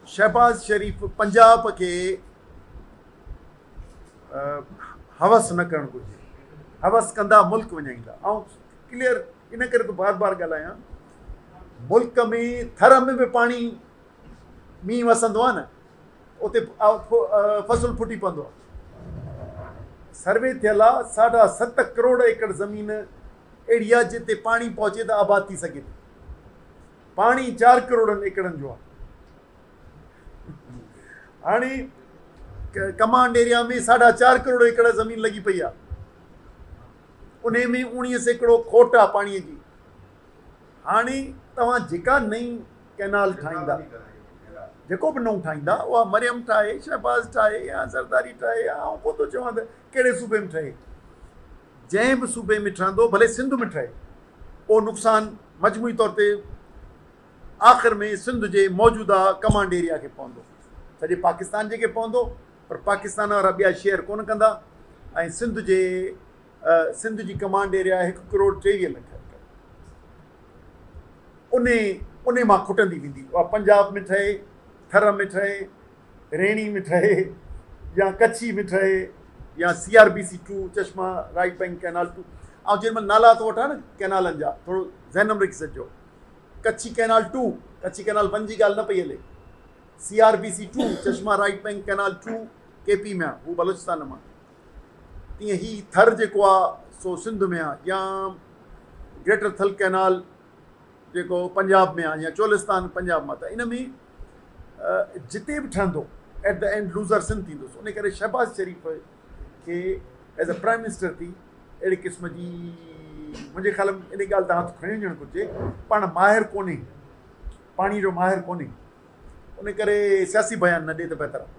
शहबाज़ शरीफ़ पंजाब खे हवस न करणु घुरिजे, हवस कंदा मुल्क वञाईंदा। ऐं क्लियर इन करे तो बार बार ॻाल्हायां, मुल्क में थर में बि पाणी मींहुं वसंदो आहे न, उते फसल फुटी पवंदो आहे। सर्वे थियल आहे 7.5 करोड़ एकड़ ज़मीन अहिड़ी आहे जिते पाणी पहुचे त आबाद थी सघे थी। पाणी 4 करोड़ एकड़नि जो आहे। हाणे कमांड एरिया में 4.5 करोड़ एकड़ ज़मीन लॻी पई आहे, उन में 19 सैकड़ो खोट आहे पाणीअ जी। हाणे तव्हां जेका नई कैनाल ठाहींदा, जेको बि नओं ठाहींदा, उहा मरियम ठाहे, शहबाज़ ठाहे या ज़रदारी ठाहे, या पोइ थो चवां त कहिड़े सूबे में ठहे, जंहिं बि सूबे में ठहंदो, भले सिंध में ठहे, उहो नुक़सानु मजमूई तौर ते आख़िर में सिंध जे मौजूदा कमांड एरिया खे पवंदो, सॼे पाकिस्तान जे खे पवंदो। पर पाकिस्तान वारा ॿिया शेयर कोन कंदा। ऐं सिंध जी कमांड एरिया 1 करोड़ 23 लख। उन मां खुटंदी वेंदी। उहा पंजाब में ठहे, थर में ठहे, रेणी में ठहे, या कच्छी में ठहे, या CRBC 2 चश्मा राइट बैंक कैनाल 2। ऐं जंहिं महिल नाला थो वठां न कैनालनि जा, थोरो ज़हन में रखी छॾिजो, कच्छी कैनाल 2, कच्छी कैनाल 1 जी ॻाल्हि न पई हले। CRBC 2 चश्मा राइट बैंक कैनाल 2 KP में आहे, हू बलोचिस्तान मां। तीअं ही थर जेको आहे सो सिंध में आहे, या ग्रेटर थल कैनाल जेको पंजाब में आहे, या चोलिस्तान पंजाब मां। त इन में जिते बि ठहंदो at the end loser Sindh थींदुसि। उन करे शहबाज़ शरीफ़ खे एज़ अ प्राइम मिनिस्टर थी अहिड़े क़िस्म जी, मुंहिंजे ख़्याल में इन ॻाल्हि ते हथु खणी वञणु घुरिजे। पाण माहिर कोन्हे, पाणी जो माहिर कोन्हे, उन करे सियासी बयान न ॾिए त बहितर आहे।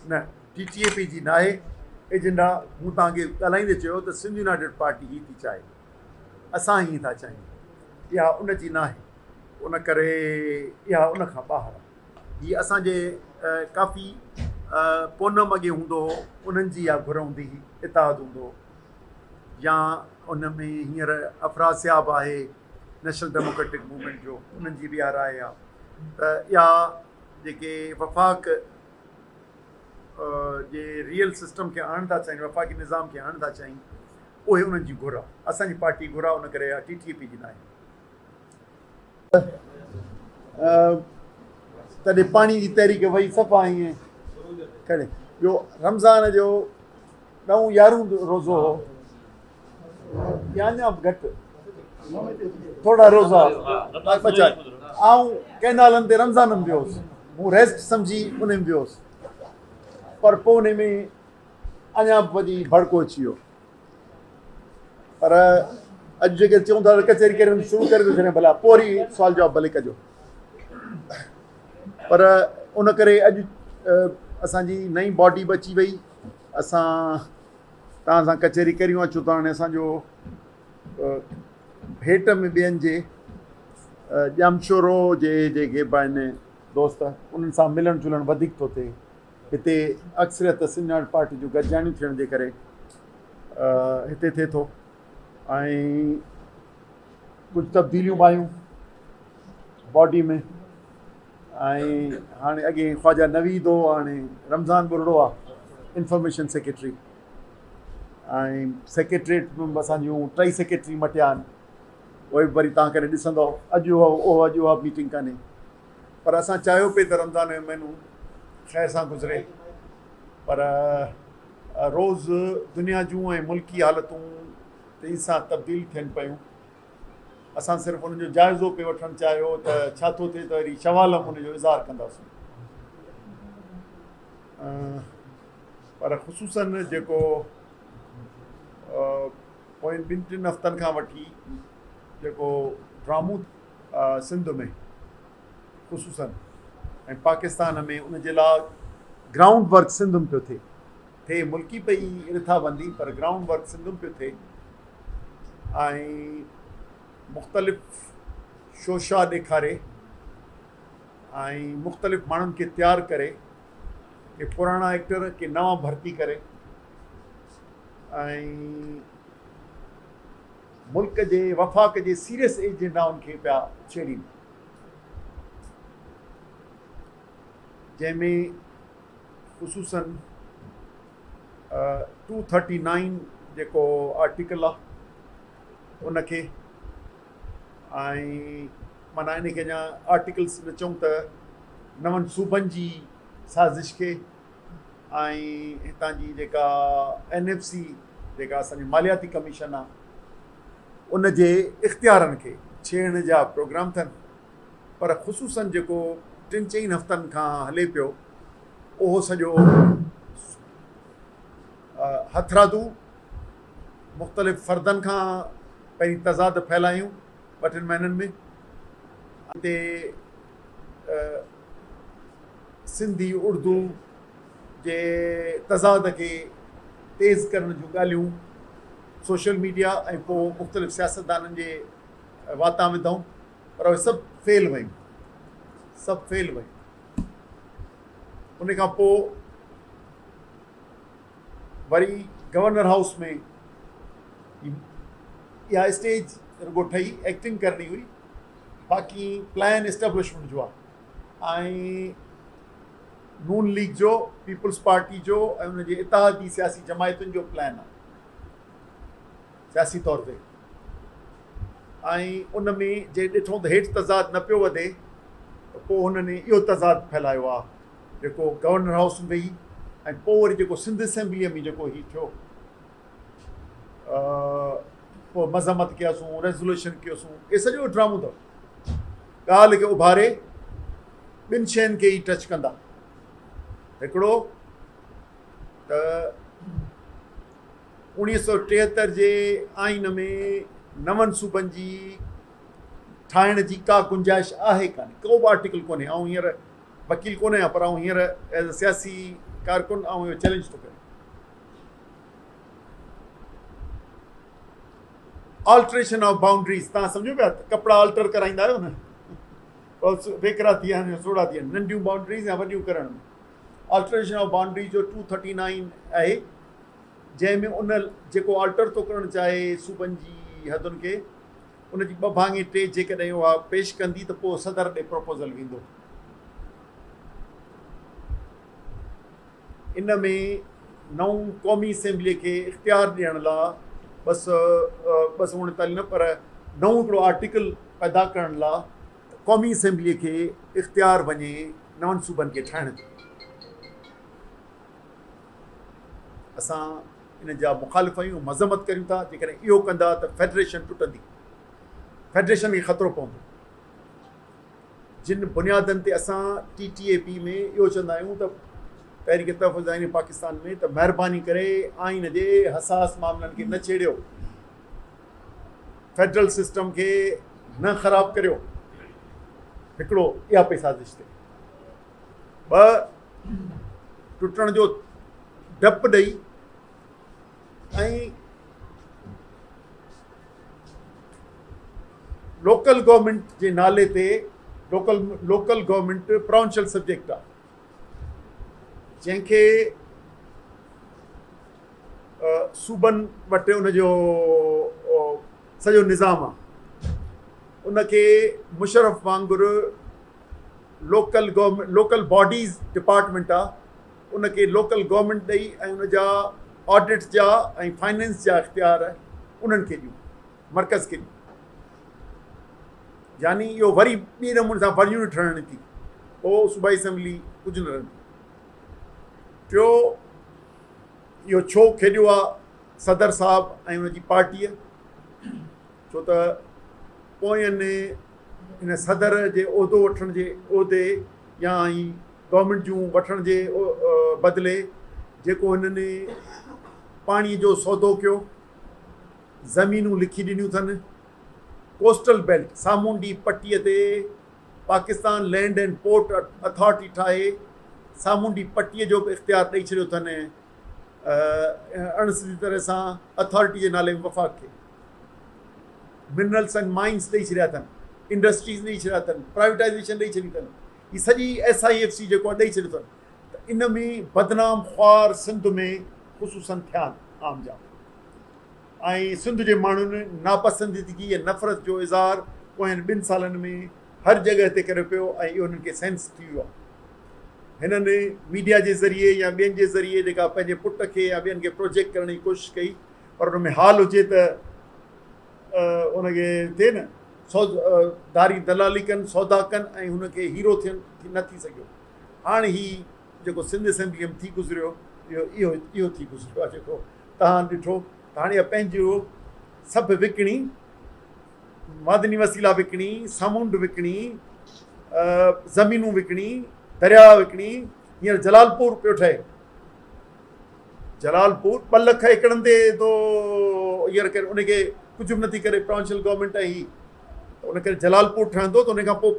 न TTAP जी न आहे एजेंडा। मूं तव्हांखे ॻाल्हाईंदे चयो त सिंध यूनाइटेड पार्टी ही थी चाहे, असां ही था चाहियूं, इहा उन जी न आहे। उन करे इहा उन खां ॿाहिरि आहे। हीअ असांजे काफ़ी पूनम अॻे हूंदो हो, उन्हनि जी इहा घुर हूंदी हुई, इतिहाद हूंदो हो। या उन में हींअर अफराज़याब आहे नेशनल डेमोक्रेटिक मूवमेंट जो, उन्हनि जी बि इहा राय आहे त इहा जेके वफ़ाक़ जे रियल सिस्टम खे आणणु था चाहिनि, वफ़ाक़ी निज़ाम खे आणणु था चाहिनि, उहे उन्हनि जी घुर आहे। असांजी पार्टी घुर आहे, उन करे इहा TTAP जी न आहे। तॾहिं पाणी जी तहरीक वई सफ़ा ईअं करे। ॿियो रमज़ान जो 9-11 रोज़ो हो, या अञा घटि थोरा रोज़ा बचा। आऊं कैनालनि ते रमज़ान में वियो हुउसि, मूं रेस्ट सम्झी उन में वियो हुउसि, पर पोइ उन में अञा वधी भड़को अची वियो। पर अॼु जेके चऊं था कचहरी करे शुरू करे थो छॾियां, भला पोइ वरी सुवाल जवाबु भले कजो। पर उन करे अॼु असांजी नई बॉडी बि अची वई। असां तव्हां सां कचहरी करियूं अचूं त हाणे असांजो हेठि में ॿियनि जे ॼमशोरो जे जेके बि आहिनि दोस्त, उन्हनि सां मिलणु जुलणु वधीक थो थिए। हिते अक्सरियत सिंध यूनाइटेड पार्टी जूं गॾिजाणियूं थियण जे करे हिते थिए थो। ऐं कुझु तब्दीलियूं बि आयूं बॉडी में। ऐं हाणे अॻे ख़्वाजा नवीद हो, हाणे रमज़ान बुरड़ो आहे इंफॉर्मेशन सेक्रेटरी। ऐं सेक्रेटरीट में असांजूं 3 सेक्रेटरी मटिया आहिनि, उहे बि वरी तव्हां करे ॾिसंदव। अॼु उहा मीटिंग कान्हे, पर असां चाहियो पिए त रमज़ान जो महीनो ख़ैर सां गुज़रे। पर रोज़ु दुनिया जूं ऐं मुल्की हालतूं तेज़ी सां तब्दील थियनि पियूं। असां सिर्फ़ु उनजो जाइज़ो पियो वठणु चाहियो त छा थो थिए, त वरी शवाल में उनजो इज़हार कंदासीं। पर ख़ुशूसन जेको पोइ 2-3 हफ़्तनि खां वठी जेको ड्रामो सिंध में ख़ुशूसन ऐं पाकिस्तान में, उनजे लाइ ग्राउंड वर्क सिंध में पियो थिए मुल्की पई रिथाबंदी पर ग्राउंड वर्क सिंध में पियो थिए ऐं मुख़्तलिफ़ शोशा ॾेखारे ऐं मुख़्तलिफ़ माण्हुनि खे तयारु करे के पुराणा एक्टर के नवां भर्ती करे ऐं मुल्क जे वफ़ाक़ जे सीरियस एजेंडाउनि खे पिया छेड़ीनि जंहिंमें ख़ुसूसन 239 जेको आर्टिकल आहे उनखे ऐं माना इन खे अञा आर्टिकल्स में चऊं त नवनि सूबनि जी साज़िश खे ऐं हितां जी जेका NFC जेका असांजी मालियाती कमीशन आहे उन जे इख़्तियारनि खे छेड़ण जा प्रोग्राम अथनि पर ख़ुसूसन जेको 3-4 हफ़्तनि खां हले पियो उहो सॼो हथरादू मुख़्तलिफ़ फ़र्दनि खां पहिरीं तज़ाद फैलायूं 2-3 महीननि में हिते सिंधी उर्दू जे तज़ाद खे तेज़ करण जूं ॻाल्हियूं सोशल मीडिया ऐं पोइ मुख़्तलिफ़ सियासतदाननि जे वाता में अथऊं पर उहे सभु फेल वयूं उन खां पोइ वरी गवर्नर हाउस में इहा स्टेज रुगो ठही एक्टिंग करणी हुई बाक़ी प्लान इस्टेब्लिशमेंट जो आहे ऐं नून लीग जो पीपल्स पार्टी जो ऐं उनजे इतिहादी सियासी जमायतुनि जो प्लान आहे सियासी तौर ते ऐं उन में जे ॾिठो त हेठि तज़ाद न पियो वधे त पोइ हुननि इहो तज़ाद फैलायो आहे जेको गवर्नर हाउस में वेही ऐं पोइ वरी जेको सिंध असेंबलीअ में जेको हीउ थियो पोइ मज़म्मत कयासीं रेज़ोल्यूशन कयोसीं इहे सॼो ड्रामो अथव ॻाल्हि खे उभारे ॿिनि शयुनि खे ई टच कंदा हिकिड़ो त 1973 जे आइन में नवनि सूबनि जी ठाहिण जी का गुंजाइश आहे कान्हे को बि आर्टिकल कोन्हे ऐं हींअर वकील कोन्हे आहियां पर हींअर एज़ अ सियासी कारकुन इहो चैलेंज थो करे ऑल्ट्रेशन ऑफ बाउंड्रीज़ तव्हां सम्झो पिया कपिड़ा ऑल्टर कराईंदा आहियो न वेकरा थी विया आहिनि सोड़ा थी विया आहिनि नंढियूं बाउंड्रीज़ या वॾियूं करण में ऑल्ट्रेशन ऑफ बाउंड्री जो 239 आहे जंहिंमें उन जेको ऑल्टर थो करणु चाहे सूबनि जी हदुनि खे उनजी 2 भाङे 3 जेकॾहिं उहा पेश कंदी त पोइ सदर ॾे प्रपोज़ल वेंदो इन में नऊं क़ौमी असेंबलीअ खे इख़्तियार ॾियण लाइ 239 न पर नऊं हिकिड़ो आर्टिकल पैदा करण लाइ क़ौमी असेंबलीअ खे इख़्तियार वञे नवनि सूबनि खे ठाहिण जो असां इन जा मुखालिफ़ आहियूं मज़म्मत करियूं था जेकॾहिं इहो कंदा त फेडरेशन टुटंदी फेडरेशन खे ख़तरो पवंदो जिन बुनियादनि ते असां TTAP में इहो चवंदा आहियूं त तहरीक तहफ़्फ़ुज़ आइन पाकिस्तान में त महिरबानी करे आइन जे हसास मामलनि खे न छेड़ियो फेडरल सिस्टम खे न ख़राबु करियो हिकिड़ो इहा पई साज़िश थिए 2 टुटण जो डपु ॾेई ऐं लोकल गवर्नमेंट जे नाले ते लोकल गवर्नमेंट प्रोविंशियल सब्जेक्ट आहे जंहिंखे सूबनि वटि उनजो सॼो निज़ाम आहे उनखे मुशर्रफ वांगुरु लोकल बॉडीज़ डिपार्टमेंट आहे उनखे लोकल गवर्नमेंट ॾेई ऐं उनजा ऑडिट जा ऐं फाइनेंस जा इख़्तियार उन्हनि खे ॾियूं मर्कज़ खे ॾियूं यानी इहो वरी ॿी नमूने सां वरियूं ठहण थी पोइ सूबाई असेंबली कुझु न रहंदी टियों इहो छो खेॾियो आहे सदर साहब ऐं उनजी पार्टीअ छो त पोयनि इन सदर जे उहिदो वठण जे उहिदे या ई गवर्नमेंट जूं वठण जे बदिले जेको हिननि पाणीअ जो सौदो कयो ज़मीनूं लिखी ॾिनियूं अथनि कोस्टल बेल्ट सामूंडी पटीअ ते Pakistan land and port authority ठाहे सामूंडी पटीअ जो बि इख़्तियार ॾेई छॾियो अथनि अणसिधी तरह सां अथॉरिटी जे नाले वफ़ाक़ खे। मिनरल्स एंड माइंस ॾेई छॾिया अथनि, इंडस्ट्रीज़ ॾेई छॾिया अथनि, प्राइवेटाइज़ेशन ॾेई छॾी अथनि। ही सॼी SIFC जेको आहे ॾेई छॾियो अथनि। त इन में बदनाम ख़्वार सिंध में ख़ुशूसन थिया आहिनि आम जा, ऐं सिंध जे माण्हुनि नापसंदीदगी ऐं नफ़रत जो इज़हार पोयनि 2 सालनि में हर जॻह ते करे पियो, ऐं इहो उन्हनि खे सेंस थी वियो आहे। हिननि मीडिया जे ज़रिए या ॿियनि जे ज़रिए जेका पंहिंजे पुट खे या ॿियनि खे प्रोजेक्ट करण जी कोशिशि कई, पर उन में हाल हुजे त उनखे थिए न दारी दलाली कनि, सौदा कनि ऐं हुनखे हीरो थियनि न थी सघियो। हाणे ही जेको सिंध असेंबली में थी गुज़रियो, इहो थी गुज़रियो आहे जेको तव्हां ॾिठो। त हाणे पंहिंजो सभु विकिणी, मादनी वसीला विकिणी, सामुंड विकिणी, ज़मीनूं विकिणी, दरिया विकिणी, हींअर जलालपुर पियो ठहे। जलालपुर 2 लख एकड़नि ते थो हींअर करे, उनखे कुझु बि नथी करे प्रोविंशियल गवर्नमेंट। ई उन करे जलालपुर ठहंदो त उन खां पोइ